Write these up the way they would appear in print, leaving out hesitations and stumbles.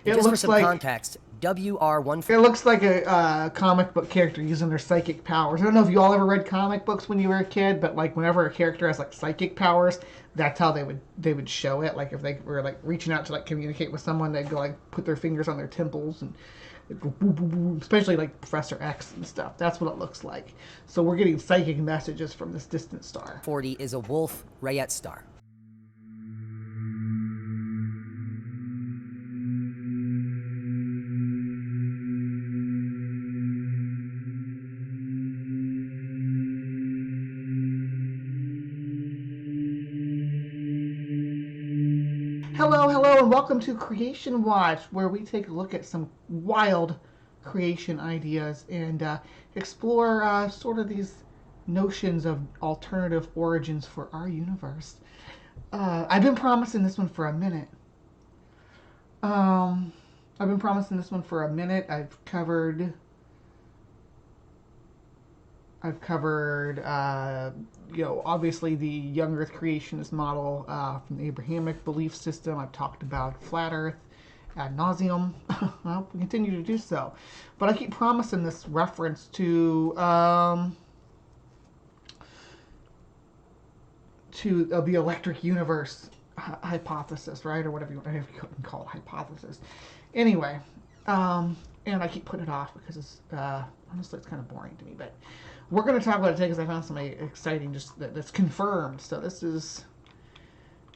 It Just for looks some like context, WR1. it looks like a comic book character using their psychic powers. I don't know if you all ever read comic books when you were a kid, but like whenever a character has like psychic powers, that's how they would show it. Like if they were like reaching out to like communicate with someone, they'd go like put their fingers on their temples and it'd go boom, boom, boom, especially like Professor X and stuff. That's what it looks like. So we're getting psychic messages from this distant star. 40 is a Wolf Rayet star. Hello, and welcome to Creation Watch, where we take a look at some wild creation ideas and explore sort of these notions of alternative origins for our universe. I've been promising this one for a minute. Um, I've been promising this one for a minute. I've covered, obviously the young Earth creationist model from the Abrahamic belief system. I've talked about flat Earth ad nauseum. Well, we continue to do so, but I keep promising this reference to the electric universe hypothesis, right, or whatever you can call it, hypothesis. Anyway, and I keep putting it off because it's honestly it's kind of boring to me, but we're going to talk about it today because I found something exciting that's confirmed. So this is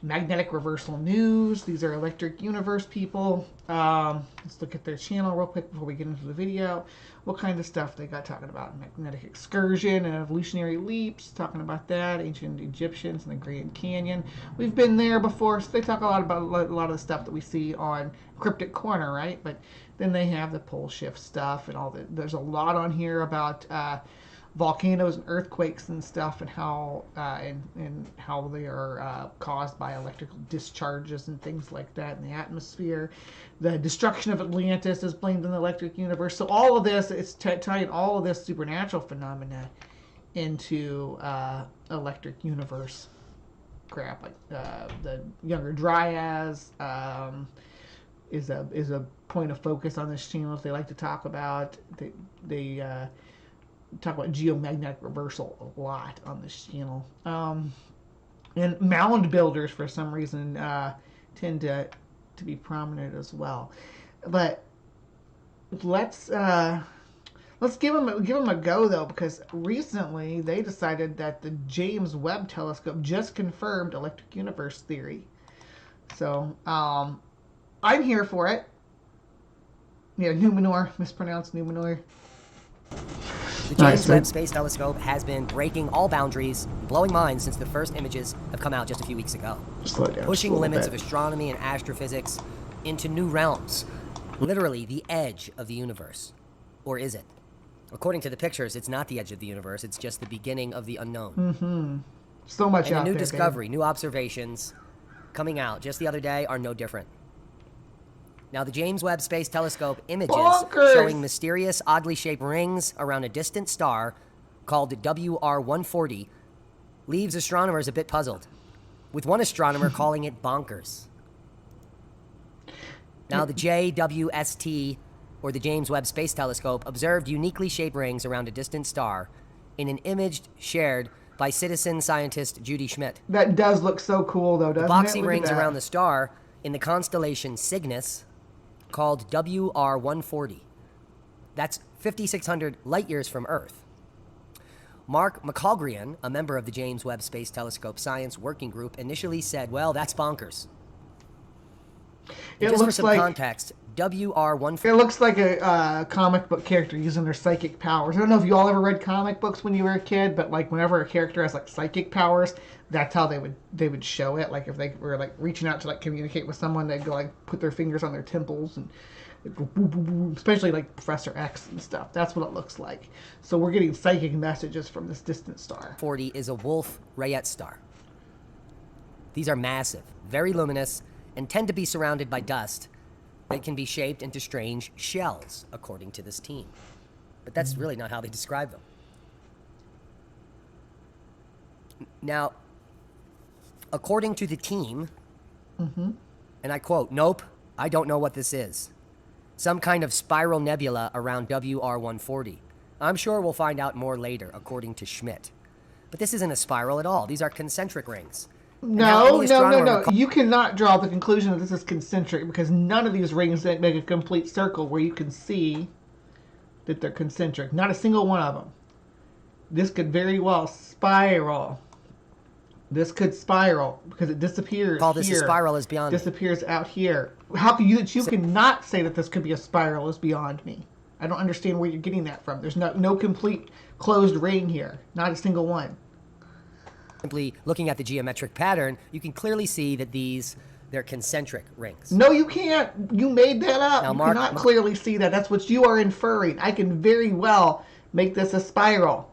magnetic reversal news. These are electric universe people. Let's look at their channel real quick before we get into the video. What kind of stuff they got talking about? Magnetic excursion and evolutionary leaps, talking about that. Ancient Egyptians and the Grand Canyon. We've been there before, so they talk a lot about a lot of the stuff that we see on CrypticCorner, right? But then they have the pole shift stuff and all that. There's a lot on here about volcanoes and earthquakes and stuff, and how how they are caused by electrical discharges and things like that in the atmosphere. The destruction of Atlantis is blamed on the electric universe. So all of this, it's tying all of this supernatural phenomena into electric universe crap. Like the Younger Dryads is a point of focus on this channel. If they like to talk about, they talk about geomagnetic reversal a lot on this channel. And mound builders, for some reason, tend to be prominent as well. But let's give them a go though, because recently they decided that the James Webb Telescope just confirmed electric universe theory. So I'm here for it. Yeah, Numenor, mispronounced Numenor. The James Webb Space Telescope has been breaking all boundaries, blowing minds since the first images have come out just a few weeks ago. Pushing limits of astronomy and astrophysics into new realms. Literally the edge of the universe. Or is it? According to the pictures, it's not the edge of the universe, it's just the beginning of the unknown. Mm-hmm. So much and out a new there, discovery, babe. New observations coming out just the other day are no different. Now, the James Webb Space Telescope images showing mysterious, oddly shaped rings around a distant star called WR140 leaves astronomers a bit puzzled, with one astronomer calling it bonkers. Now, the JWST, or the James Webb Space Telescope, observed uniquely shaped rings around a distant star in an image shared by citizen scientist Judy Schmidt. That does look so cool, though, doesn't it? The boxy rings around the star in the constellation Cygnus, called WR140. That's 5,600 light years from Earth. Mark McCalgrian, a member of the James Webb Space Telescope Science Working Group, initially said, well, that's bonkers. Just for some context, WR140... It looks like a comic book character using their psychic powers. I don't know if you all ever read comic books when you were a kid, but like whenever a character has like psychic powers, that's how they would show it. Like if they were like reaching out to like communicate with someone, they'd go like put their fingers on their temples and it'd go boom, boom, boom, especially like Professor X and stuff. That's what it looks like. So we're getting psychic messages from this distant star. 40 is a Wolf Rayet star. These are massive, very luminous, and tend to be surrounded by dust that can be shaped into strange shells, according to this team. But that's really not how they describe them. Now, according to the team, and I quote, "Nope, I don't know what this is. some kind of spiral nebula around WR140. I'm sure we'll find out more later, according to Schmidt. But this isn't a spiral at all. These are concentric rings. No. You cannot draw the conclusion that this is concentric because none of these rings make a complete circle where you can see that they're concentric. Not a single one of them. This could very well spiral. This could spiral because it disappears. Call this a spiral is beyond disappears out here. How can you cannot say that this could be a spiral is beyond me. I don't understand where you're getting that from. There's no complete closed ring here. Not a single one. Simply looking at the geometric pattern, you can clearly see that they're concentric rings. No, you can't. You made that up. Now, you cannot clearly see that. That's what you are inferring. I can very well make this a spiral.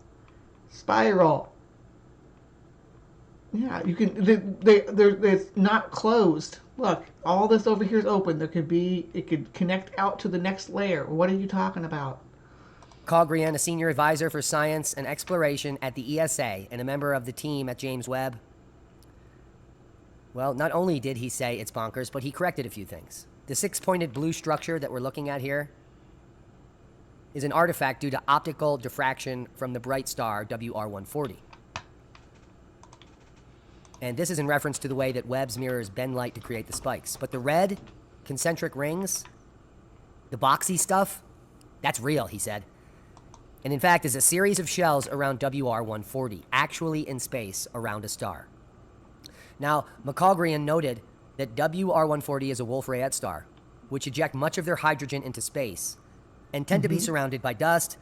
Spiral. Yeah, you can. It's not closed. Look, all this over here is open. It could connect out to the next layer. What are you talking about? Cogrian, a senior advisor for science and exploration at the ESA and a member of the team at James Webb. Well, not only did he say it's bonkers, but he corrected a few things. The six-pointed blue structure that we're looking at here is an artifact due to optical diffraction from the bright star WR140. And this is in reference to the way that Webb's mirrors bend light to create the spikes. But the red concentric rings, the boxy stuff, that's real, he said. And in fact, is a series of shells around WR140, actually in space around a star. Now, McCogrian noted that WR140 is a Wolf-Rayet star, which eject much of their hydrogen into space and tend to be surrounded by dust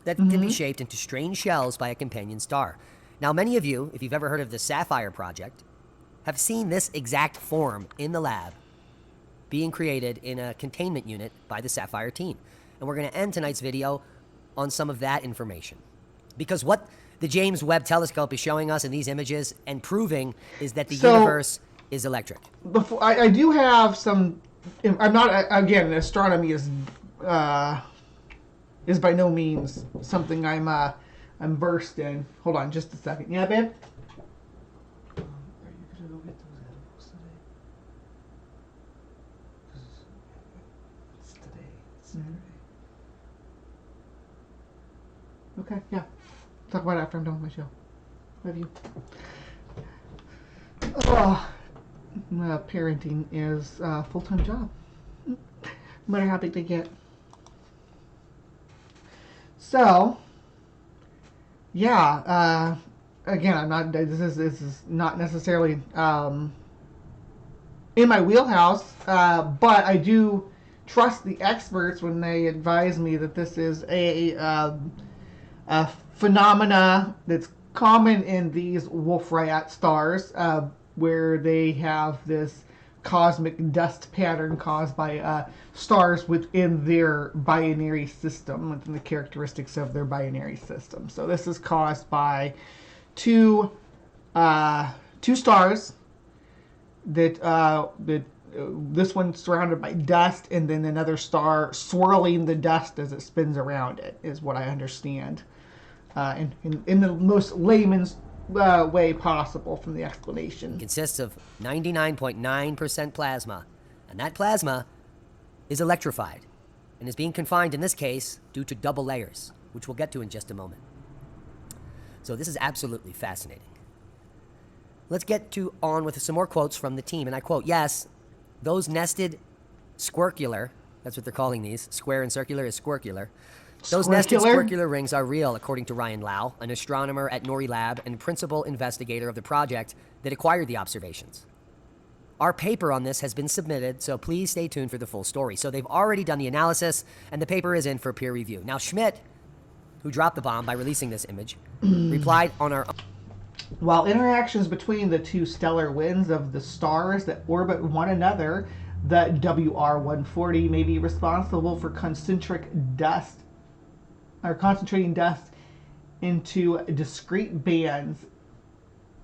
that can be shaped into strange shells by a companion star. Now, many of you, if you've ever heard of the Sapphire Project, have seen this exact form in the lab being created in a containment unit by the Sapphire team. And we're going to end tonight's video on some of that information. Because what the James Webb Telescope is showing us in these images and proving is that the universe is electric. Before I do have some. I'm not again. Astronomy is by no means something I'm versed in. Hold on, just a second. Yeah, babe. Are you gonna go get those edibles today? It's today. It's Saturday. Okay, yeah. Talk about it after I'm done with my show. Love you. Parenting is a full-time job. No matter how big they get. So, yeah. Again, I'm not. This is not necessarily in my wheelhouse, but I do trust the experts when they advise me that this is a phenomena that's common in these Wolf-Rayet stars, where they have this cosmic dust pattern caused by stars within their binary system, within the characteristics of their binary system. So this is caused by two stars that this one's surrounded by dust, and then another star swirling the dust as it spins around it, is what I understand. In the most layman's way possible from the explanation. It consists of 99.9% plasma, and that plasma is electrified and is being confined in this case due to double layers, which we'll get to in just a moment. So this is absolutely fascinating. Let's get on with some more quotes from the team, and I quote, "Yes, those nested that's what they're calling these, square and circular is squircular. Those nested squircular rings are real, according to Ryan Lau, an astronomer at Nori Lab and principal investigator of the project that acquired the observations. Our paper on this has been submitted, so please stay tuned for the full story." So they've already done the analysis, and the paper is in for peer review. Now, Schmidt, who dropped the bomb by releasing this image, replied on our... While interactions between the two stellar winds of the stars that orbit one another, the WR140 may be responsible for concentrating dust into discrete bands.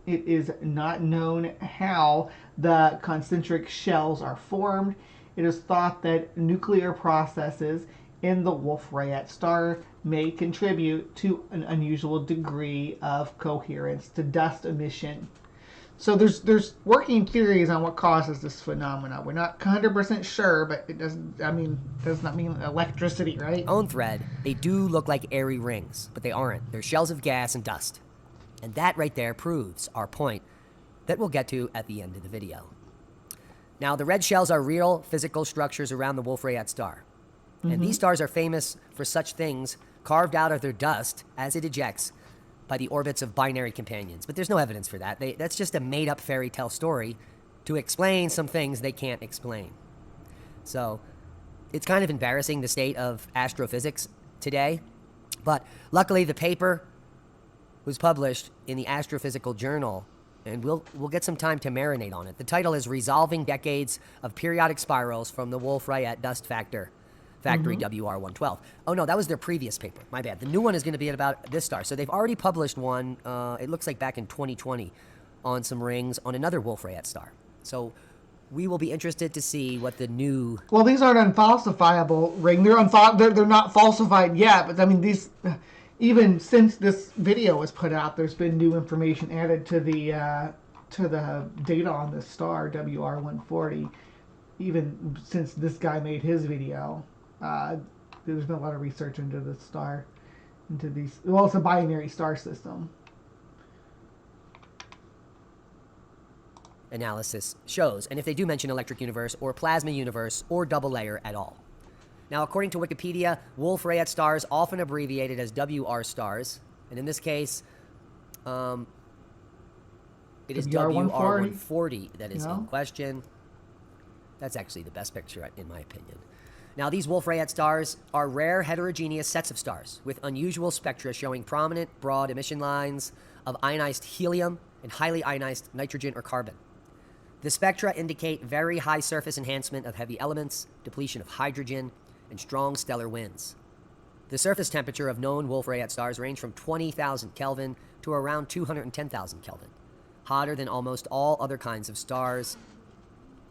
It is not known how the concentric shells are formed. It is thought that nuclear processes in the Wolf-Rayet star may contribute to an unusual degree of coherence to dust emission. So there's working theories on what causes this phenomena. We're not 100% sure, but it doesn't. I mean, does not mean electricity, right? Own thread, they do look like airy rings, but they aren't. They're shells of gas and dust. And that right there proves our point that we'll get to at the end of the video. Now, the red shells are real physical structures around the Wolf-Rayet star. And these stars are famous for such things carved out of their dust as it ejects by the orbits of binary companions. But there's no evidence for that. That's just a made-up fairy tale story to explain some things they can't explain. So it's kind of embarrassing, the state of astrophysics today. But luckily, the paper was published in the Astrophysical Journal, and we'll get some time to marinate on it. The title is Resolving Decades of Periodic Spirals from the Wolf-Rayet Dust Factory WR112. Oh no, that was their previous paper. My bad. The new one is going to be about this star. So they've already published one, it looks like back in 2020, on some rings on another Wolf-Rayet star. So we will be interested to see what the new... Well, these aren't unfalsifiable ring. They're not falsified yet, but I mean, these... Even since this video was put out, there's been new information added to the data on this star, WR140. Even since this guy made his video, there's been a lot of research into this star, into these. Well, it's a binary star system. Analysis shows, and if they do mention electric universe or plasma universe or double layer at all. Now, according to Wikipedia, Wolf-Rayet stars, often abbreviated as WR stars, and in this case, it is WR140 that is in question. That's actually the best picture, in my opinion. Now, these Wolf-Rayet stars are rare heterogeneous sets of stars with unusual spectra showing prominent, broad emission lines of ionized helium and highly ionized nitrogen or carbon. The spectra indicate very high surface enhancement of heavy elements, depletion of hydrogen, and strong stellar winds. The surface temperature of known Wolf-Rayet stars range from 20,000 Kelvin to around 210,000 Kelvin, hotter than almost all other kinds of stars.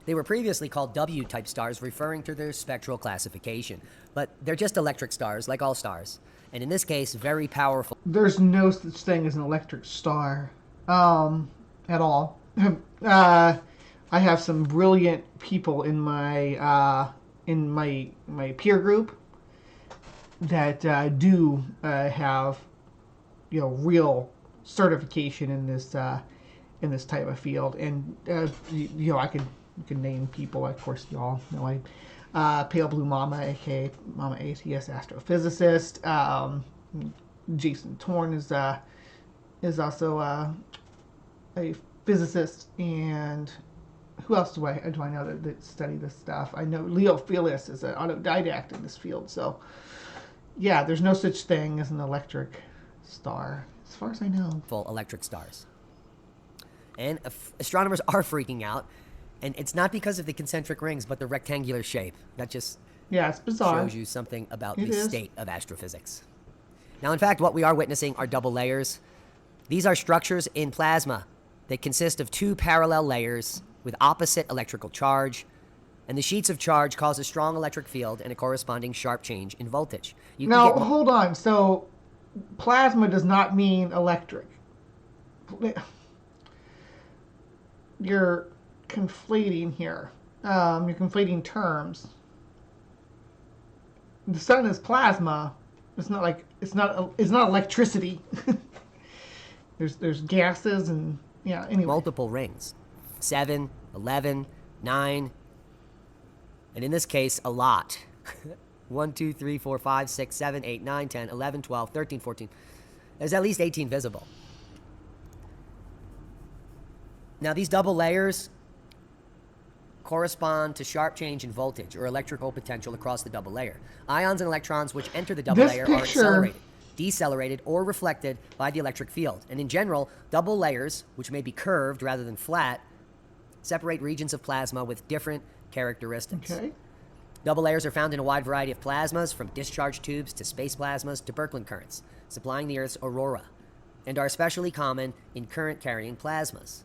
They were previously called W-type stars, referring to their spectral classification, but they're just electric stars, like all stars, and in this case, very powerful. There's no such thing as an electric star, at all. I have some brilliant people in my peer group that do have, real certification in this type of field, and I could name people. Of course, y'all know Pale Blue Mama, aka Mama ATS astrophysicist. Jason Torn is also a physicist, and who else do I know that study this stuff? I know Leo Felius is an autodidact in this field. So, yeah, there's no such thing as an electric star, as far as I know. Full electric stars. And astronomers are freaking out. And it's not because of the concentric rings, but the rectangular shape. That just it's bizarre. Shows you something about the state of astrophysics. Now, in fact, what we are witnessing are double layers. These are structures in plasma that consist of two parallel layers with opposite electrical charge, and the sheets of charge cause a strong electric field and a corresponding sharp change in voltage. Now, hold on. So, plasma does not mean electric. You're conflating here. You're conflating terms. The sun is plasma. It's not electricity. There's gases and anyway. Multiple rings. 7, 11, 9, and in this case, a lot. 1, 2, 3, 4, 5, 6, 7, 8, 9, 10, 11, 12, 13, 14. There's at least 18 visible. Now, these double layers correspond to sharp change in voltage or electrical potential across the double layer. Ions and electrons which enter the double layer are accelerated, decelerated, or reflected by the electric field. And in general, double layers, which may be curved rather than flat, separate regions of plasma with different characteristics. Okay. Double layers are found in a wide variety of plasmas, from discharge tubes to space plasmas to Birkeland currents, supplying the Earth's aurora, and are especially common in current-carrying plasmas.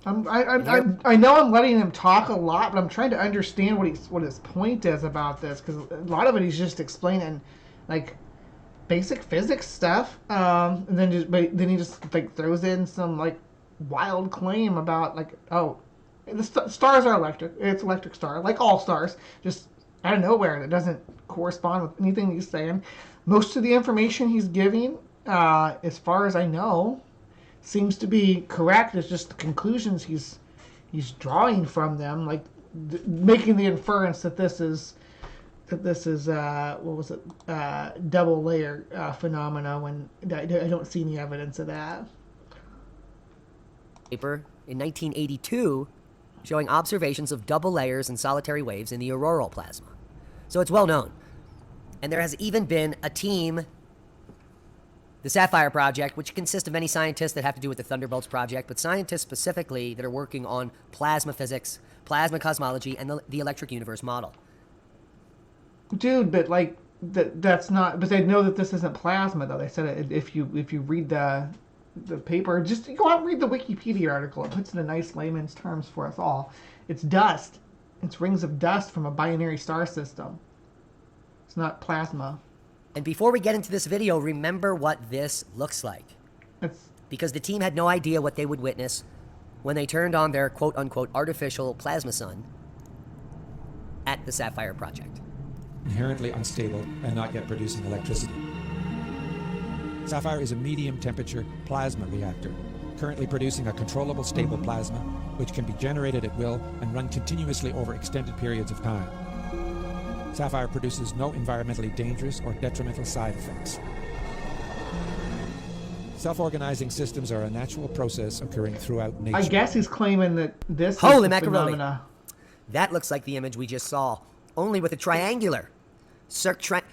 I know I'm letting him talk a lot, but I'm trying to understand what his point is about this, because a lot of it he's just explaining, like, basic physics stuff, and then he just like throws in some like wild claim about like, oh, the stars are electric. It's electric star, like all stars, just out of nowhere. That doesn't correspond with anything he's saying. Most of the information he's giving, as far as I know, seems to be correct. It's just the conclusions he's drawing from them, like making the inference that this is what was it, double layer phenomena, when I don't see any evidence of that. Paper in 1982 showing observations of double layers and solitary waves in the auroral plasma. So it's well known. And there has even been a team, the Sapphire Project, which consists of many scientists that have to do with the Thunderbolts Project, but scientists specifically that are working on plasma physics, plasma cosmology, and the electric universe model. Dude, but like that's not. But they know that this isn't plasma, though. They said if you read the paper, just go out and read the Wikipedia article. It puts it in nice layman's terms for us all. It's dust. It's rings of dust from a binary star system. It's not plasma. And before we get into this video, remember what this looks like. Because the team had no idea what they would witness when they turned on their quote-unquote artificial plasma sun at the Sapphire Project. Inherently unstable and not yet producing electricity. Sapphire is a medium temperature plasma reactor, currently producing a controllable stable plasma, which can be generated at will and run continuously over extended periods of time. Sapphire produces no environmentally dangerous or detrimental side effects. Self-organizing systems are a natural process occurring throughout nature. I guess he's claiming that this Holy is macaroni! Phenomena. That looks like the image we just saw, only with a triangular, tricircular.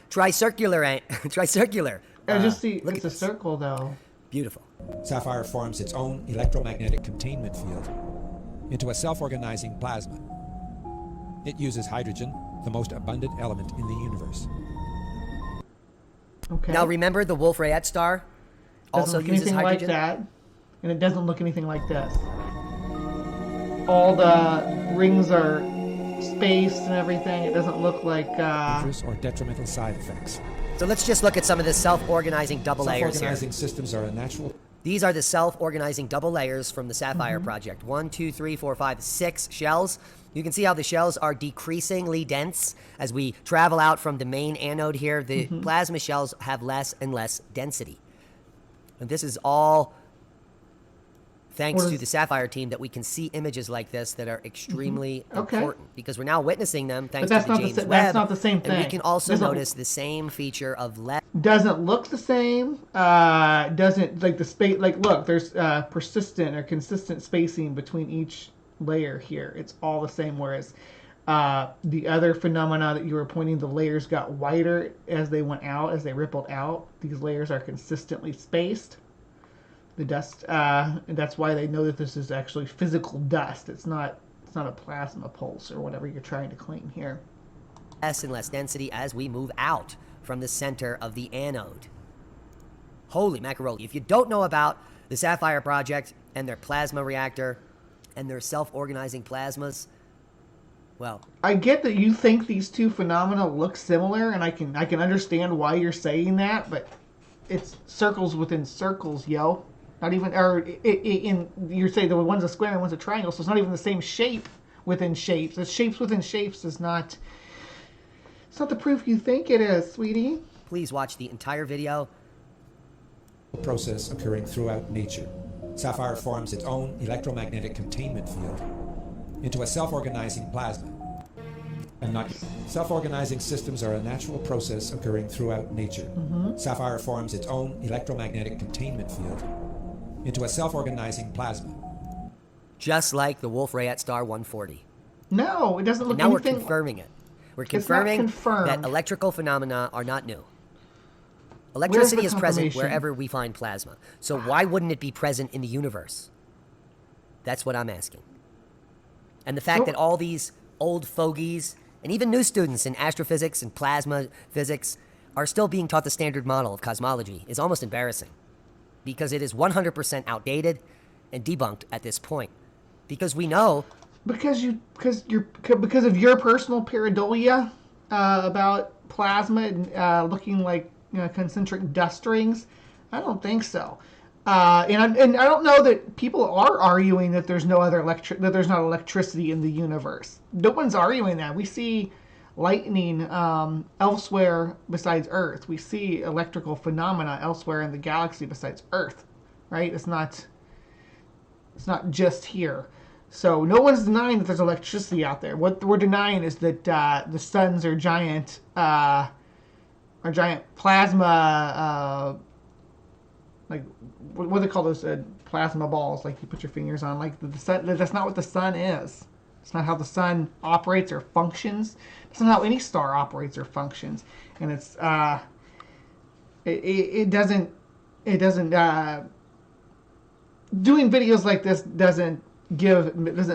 I just see look it's at a this. circle, though. Beautiful. Sapphire forms its own electromagnetic containment field into a self-organizing plasma. It uses hydrogen, the most abundant element in the universe. Okay. Now remember the Wolf-Rayet star also doesn't look uses anything hydrogen? like that, and it doesn't look anything like this. All the rings are spaced and everything. It doesn't look like Dangerous or detrimental side effects. So let's just look at some of the self-organizing double layers here. Self-organizing systems are a natural. These are the self-organizing double layers from the Sapphire Project. 1, 2, 3, 4, 5, 6 shells. You can see how the shells are decreasingly dense as we travel out from the main anode here. The plasma shells have less and less density. And this is all thanks to the Sapphire team that we can see images like this that are extremely important, because we're now witnessing them thanks to the James Webb. That's not the same thing. And we can also notice the same feature of lead. Doesn't look the same. Doesn't like the space. Like, look, there's persistent or consistent spacing between each layer here. It's all the same. Whereas the other phenomena that you were pointing, the layers got wider as they went out, as they rippled out. These layers are consistently spaced. The dust, and that's why they know that this is actually physical dust. It's not a plasma pulse or whatever you're trying to claim here. Less and less density as we move out from the center of the anode. Holy macaroni. If you don't know about the Sapphire Project and their plasma reactor and their self-organizing plasmas, well, I get that you think these two phenomena look similar, and I can understand why you're saying that, but it's circles within circles, yo. Not even, or you say the one's a square and one's a triangle, so it's not even the same shape within shapes. The shapes within shapes is not. It's not the proof you think it is, sweetie. Please watch the entire video. Process occurring throughout nature. Sapphire forms its own electromagnetic containment field into a self-organizing plasma. And not self-organizing systems are a natural process occurring throughout nature. Sapphire forms its own electromagnetic containment field into a self-organizing plasma. Just like the Wolf-Rayet star 140. No, it doesn't look And now anything. we're confirming it. We're confirming confirmed. that electrical phenomena are not new. Electricity is present confirmation? wherever we find plasma. So why wouldn't it be present in the universe? That's what I'm asking. And the fact that all these old fogies and even new students in astrophysics and plasma physics are still being taught the standard model of cosmology is almost embarrassing, because it is 100% outdated and debunked at this point. Because we know Because of your personal pareidolia about plasma looking like concentric dust rings. I don't think so. And I don't know that people are arguing that there's no other that there's not electricity in the universe. No one's arguing that. We see lightning elsewhere besides Earth. We see electrical phenomena elsewhere in the galaxy besides Earth, right? It's not just here. So no one's denying that there's electricity out there. What we're denying is that the suns are giant plasma, like what do they call those plasma balls? Like you put your fingers on. Like the sun. That's not what the sun is. It's not how the sun operates or functions. It's not how any star operates or functions. And it doesn't. Doing videos like this doesn't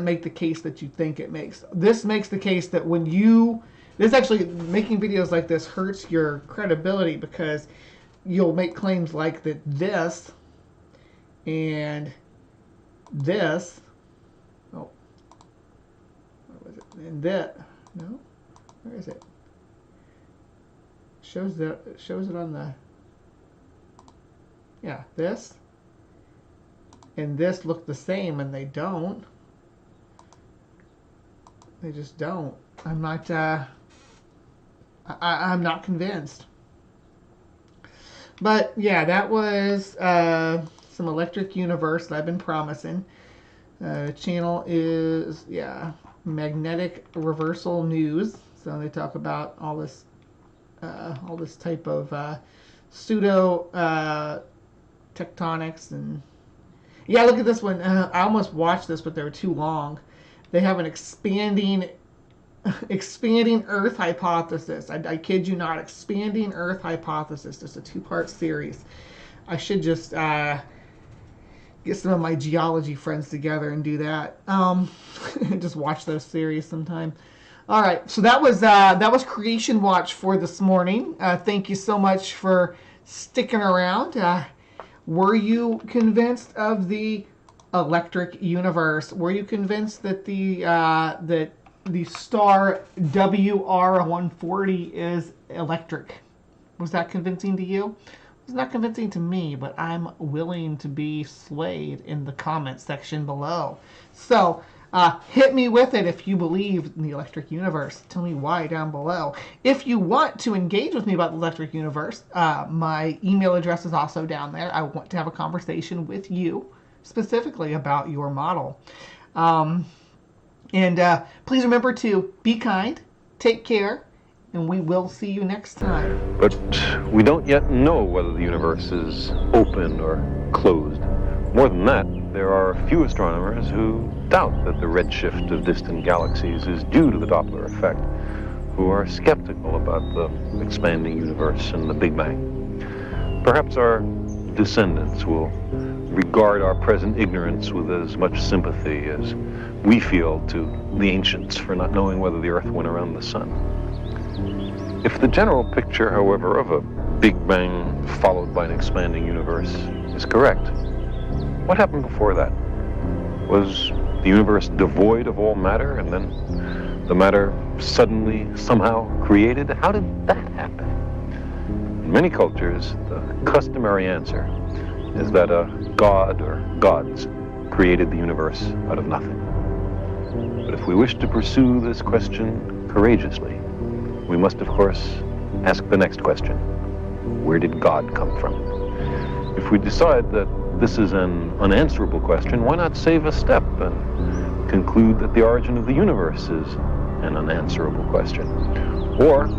make the case that you think it makes. This makes the case that actually making videos like this hurts your credibility, because you'll make claims like that this and this. Oh, what was it? And that. No, where is it? Shows it on the. Yeah, this and this look the same, and they don't. They just don't. I'm not. I'm not convinced. But yeah, that was some Electric Universe that I've been promising. Channel is Magnetic Reversal News. So they talk about all this type of pseudo tectonics, and look at this one. I almost watched this, but they were too long. They have an expanding Earth hypothesis. I kid you not, expanding Earth hypothesis. Just a 2-part series. I should just get some of my geology friends together and do that. Just watch those series sometime. All right, so that was Creation Watch for this morning. Thank you so much for sticking around. Were you convinced of the electric universe? Were you convinced that the star WR140 is electric? Was that convincing to you? It's not convincing to me, but I'm willing to be swayed in the comment section below. So hit me with it if you believe in the electric universe. Tell me why down below. If you want to engage with me about the electric universe, my email address is also down there. I want to have a conversation with you specifically about your model. And please remember to be kind, take care, and we will see you next time. But we don't yet know whether the universe is open or closed. More than that, there are a few astronomers who doubt that the redshift of distant galaxies is due to the Doppler effect, who are skeptical about the expanding universe and the Big Bang. Perhaps our descendants will regard our present ignorance with as much sympathy as we feel to the ancients for not knowing whether the Earth went around the sun. If the general picture, however, of a Big Bang followed by an expanding universe is correct, what happened before that? Was the universe devoid of all matter, and then the matter suddenly, somehow created? How did that happen? In many cultures, the customary answer is that a god or gods created the universe out of nothing. But if we wish to pursue this question courageously, we must, of course, ask the next question. Where did God come from? If we decide that this is an unanswerable question, why not save a step and conclude that the origin of the universe is an unanswerable question? Or,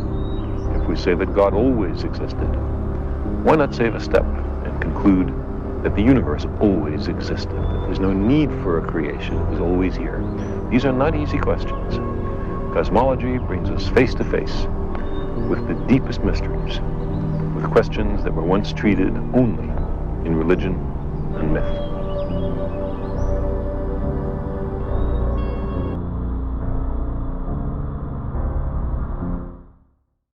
if we say that God always existed, why not save a step and conclude that the universe always existed, that there's no need for a creation, it was always here? These are not easy questions. Cosmology brings us face to face with the deepest mysteries, with questions that were once treated only in religion and myth.